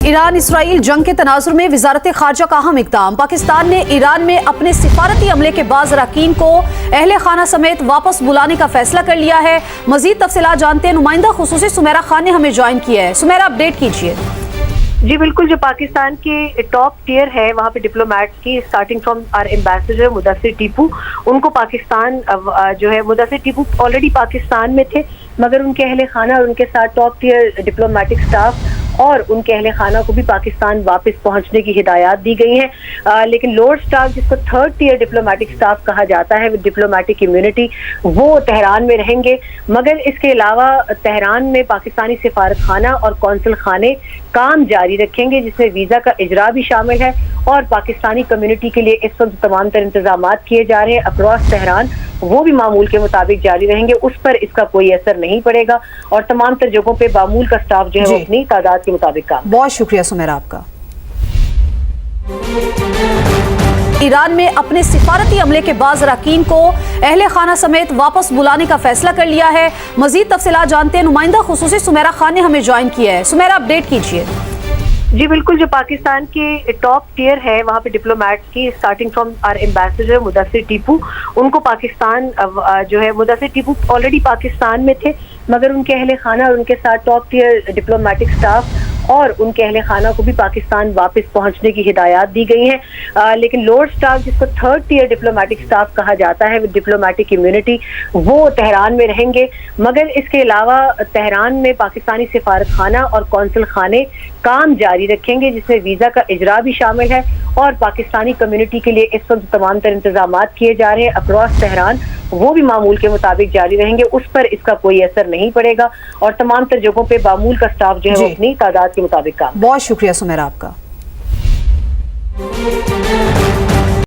Iran Israel जंग के तनाजुर में वजारत खारजा का अहम इक़दाम। पाकिस्तान ने ईरान में अपने सिफारती अमले के बाज़ अरकान को अहले खाना समेत वापस बुलाने का फैसला कर लिया है। मजीद तफसीलात जानते हैं, नुमाइंदा खुसूसी सुमेरा खान ने हमें ज्वाइन किया है। सुमेरा, अपडेट कीजिए। जी बिल्कुल, जो पाकिस्तान के टॉप टियर है वहाँ पे डिप्लोमेट्स की, starting from our ambassador Mudassir Tipu, उनको पाकिस्तान जो है, मुदस्सिर टीपू ऑलरेडी पाकिस्तान में थे, मगर उनके अहले खाना और उनके साथ टॉप टियर डिप्लोमेटिक स्टाफ और उनके अहले खाना को भी पाकिस्तान वापस पहुंचने की हिदायत दी गई है। लेकिन लोअर स्टाफ, जिसको थर्ड टियर डिप्लोमेटिक स्टाफ कहा जाता है, डिप्लोमेटिक इम्यूनिटी, वो तेहरान में रहेंगे। मगर इसके अलावा तेहरान में पाकिस्तानी सिफारत खाना और कौंसल खाने काम जारी रखेंगे, जिसमें वीज़ा का इजरा भी शामिल है। और पाकिस्तानी कम्युनिटी के लिए इस वक्त तमाम तर इंतजाम किए जा रहे हैं अक्रॉस तेहरान, वो भी मामूल के मुताबिक जारी रहेंगे। उस पर इसका कोई असर नहीं पड़ेगा और तमाम तर जगहों पे मामूल का स्टाफ जो है वो अपनी तादाद के मुताबिक काम। बहुत शुक्रिया सुमेरा आपका। ईरान में अपने सिफारती अमले के बाज़ अरकान को अहले खाना समेत वापस बुलाने का फैसला कर लिया है। मजीद तफसीलात जानते हैं, नुमाइंदा खुसूसी सुमेरा खान ने हमें ज्वाइन किया है। सुमेरा, अपडेट कीजिए। जी बिल्कुल, जो पाकिस्तान के टॉप टियर है वहाँ पे डिप्लोमेट्स की, starting from our ambassador Mudassir Tipu, उनको पाकिस्तान जो है, मुदस्सिर टीपू ऑलरेडी पाकिस्तान में थे, मगर उनके अहले खाना और उनके साथ टॉप टियर डिप्लोमेटिक स्टाफ और उनके अहले खाना को भी पाकिस्तान वापस पहुंचने की हिदायत दी गई है। लेकिन लोअर स्टाफ, जिसको थर्ड टियर डिप्लोमेटिक स्टाफ कहा जाता है, डिप्लोमेटिक इम्यूनिटी, वो तेहरान में रहेंगे। मगर इसके अलावा तेहरान में पाकिस्तानी सिफारत खाना और कौंसल खाने काम जारी रखेंगे, जिसमें वीज़ा का इजरा भी शामिल है। और पाकिस्तानी कम्युनिटी के लिए इस वक्त तमाम तर इंतजाम किए जा रहे हैं अक्रॉस तेहरान, वो भी मामूल के मुताबिक जारी रहेंगे। उस पर इसका कोई असर नहीं पड़ेगा और तमाम तर जगहों पे मामूल का स्टाफ जो है वो अपनी तादाद के मुताबिक काम। बहुत शुक्रिया सुमेरा आपका।